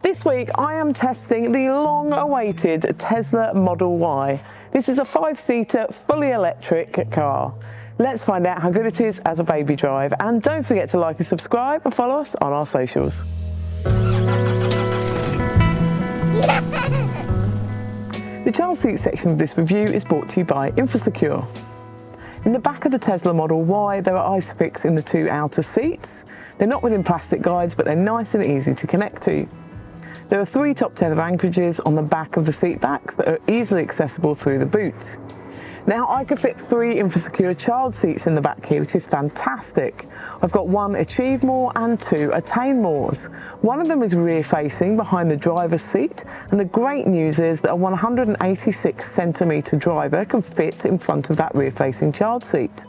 This week I am testing the long-awaited Tesla Model Y. This is a 5-seater, fully electric car. Let's find out how good it is as a baby drive, and don't forget to like and subscribe and follow us on our socials. The child seat section of this review is brought to you by InfaSecure. In the back of the Tesla Model Y, there are ISOFIX in the 2 outer seats. They're not within plastic guides, but they're nice and easy to connect to. There are 3 top tether anchorages on the back of the seat backs that are easily accessible through the boot. Now, I could fit 3 InfaSecure child seats in the back here, which is fantastic. I've got 1 Achieve More and 2 Attain Mores. One of them is rear facing behind the driver's seat, and the great news is that a 186 centimetre driver can fit in front of that rear facing child seat.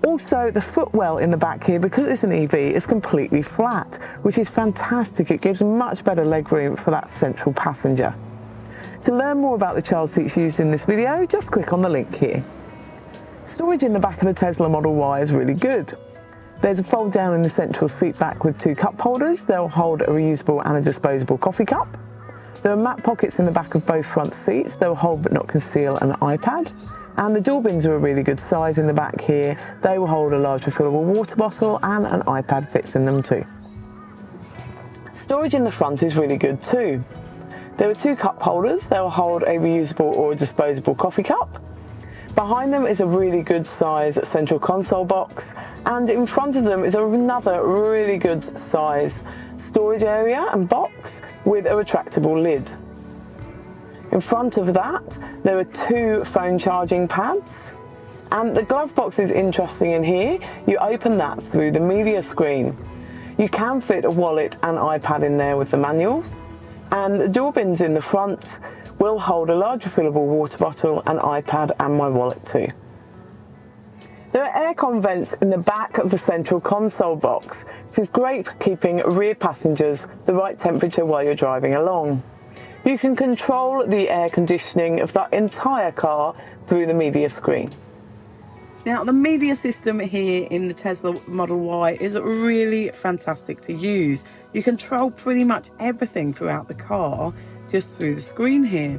Also, the footwell in the back here, because it's an EV, is completely flat, which is fantastic. It gives much better legroom for that central passenger. To learn more about the child seats used in this video, just click on the link here. Storage in the back of the Tesla Model Y is really good. There's a fold down in the central seat back with 2 cup holders. They'll hold a reusable and a disposable coffee cup. There are mat pockets in the back of both front seats. They'll hold but not conceal an iPad. And the door bins are a really good size in the back here. They will hold a large refillable water bottle, and an iPad fits in them too. Storage in the front is really good too. There are 2 cup holders. They'll hold a reusable or a disposable coffee cup. Behind them is a really good size central console box, and in front of them is another really good size storage area and box with a retractable lid. In front of that, there are 2 phone charging pads, and the glove box is interesting in here. You open that through the media screen. You can fit a wallet and iPad in there with the manual, and the door bins in the front will hold a large refillable water bottle, an iPad and my wallet too. There are aircon vents in the back of the central console box, which is great for keeping rear passengers the right temperature while you're driving along. You can control the air conditioning of that entire car through the media screen. Now, the media system here in the Tesla Model Y is really fantastic to use. You control pretty much everything throughout the car just through the screen here.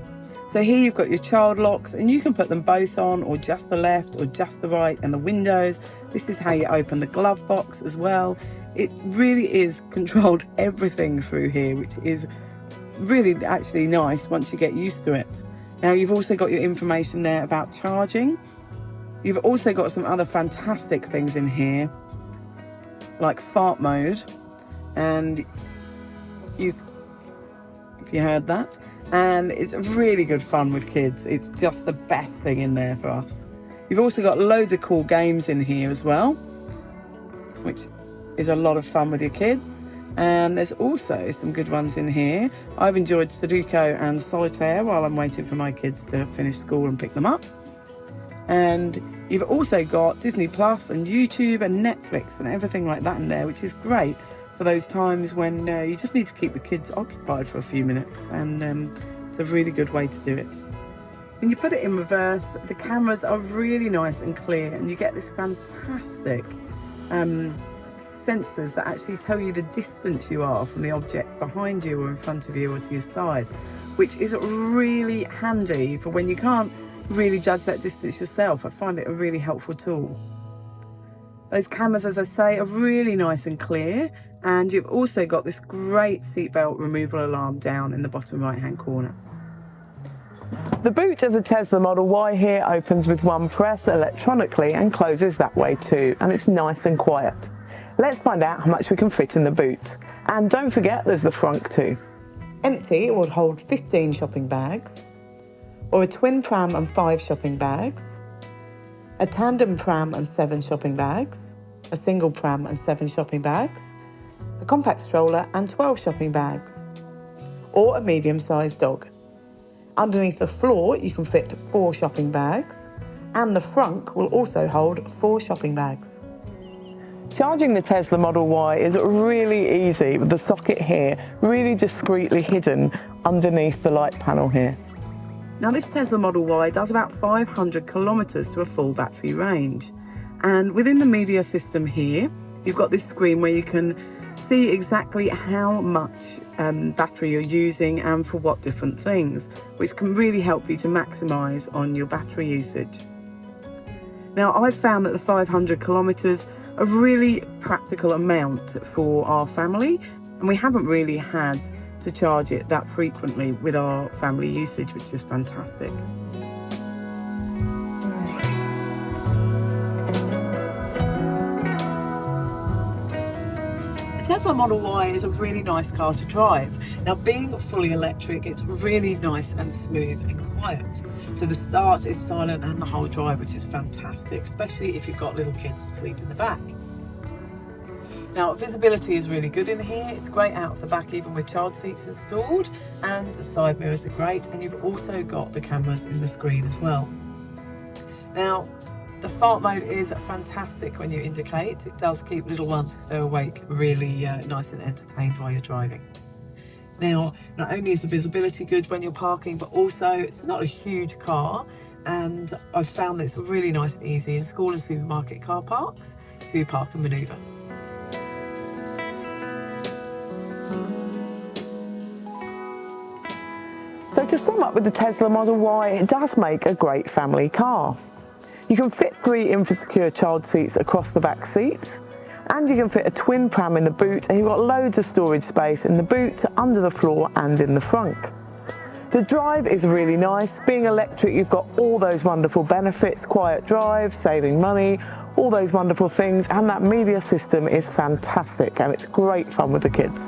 So here you've got your child locks, and you can put them both on, or just the left or just the right, and the windows. This is how you open the glove box as well. It really is controlled everything through here, which is really actually nice once you get used to it. Now, you've also got your information there about charging. You've also got some other fantastic things in here, like fart mode, and if you heard that, and it's really good fun with kids. It's just the best thing in there for us. You've also got loads of cool games in here as well, which is a lot of fun with your kids. And there's also some good ones in here. I've enjoyed Sudoku and Solitaire while I'm waiting for my kids to finish school and pick them up. And you've also got Disney Plus and YouTube and Netflix and everything like that in there, which is great for those times when you just need to keep the kids occupied for a few minutes, and it's a really good way to do it. When you put it in reverse, the cameras are really nice and clear, and you get this fantastic sensors that actually tell you the distance you are from the object behind you or in front of you or to your side, which is really handy for when you can't really judge that distance yourself. I find it a really helpful tool. Those cameras, as I say, are really nice and clear, and you've also got this great seatbelt removal alarm down in the bottom right hand corner. The boot of the Tesla Model Y here opens with 1 press electronically and closes that way too, and it's nice and quiet. Let's find out how much we can fit in the boot. And don't forget, there's the frunk too. Empty, it would hold 15 shopping bags, or a twin pram and 5 shopping bags, a tandem pram and 7 shopping bags, a single pram and 7 shopping bags, a compact stroller and 12 shopping bags, or a medium-sized dog. Underneath the floor, you can fit 4 shopping bags, and the frunk will also hold 4 shopping bags. Charging the Tesla Model Y is really easy, with the socket here really discreetly hidden underneath the light panel here. Now, this Tesla Model Y does about 500 kilometres to a full battery range, and within the media system here you've got this screen where you can see exactly how much battery you're using and for what different things, which can really help you to maximise on your battery usage. Now, I've found that the 500 kilometres a really practical amount for our family, and we haven't really had to charge it that frequently with our family usage, which is fantastic. The Tesla Model Y is a really nice car to drive. Now, being fully electric, it's really nice and smooth and quiet. So the start is silent and the whole drive, which is fantastic, especially if you've got little kids asleep in the back. Now, visibility is really good in here. It's great out of the back, even with child seats installed, and the side mirrors are great, and you've also got the cameras in the screen as well. Now, the fart mode is fantastic when you indicate. It does keep little ones, if they're awake, really nice and entertained while you're driving. Now, not only is the visibility good when you're parking, but also it's not a huge car, and I've found that it's really nice and easy in school and supermarket car parks to park and manoeuvre. So to sum up with the Tesla Model Y, it does make a great family car. You can fit 3 InfaSecure child seats across the back seats, and you can fit a twin pram in the boot, and you've got loads of storage space in the boot, under the floor and in the front. The drive is really nice. Being electric, you've got all those wonderful benefits: quiet drive, saving money, all those wonderful things, and that media system is fantastic, and it's great fun with the kids.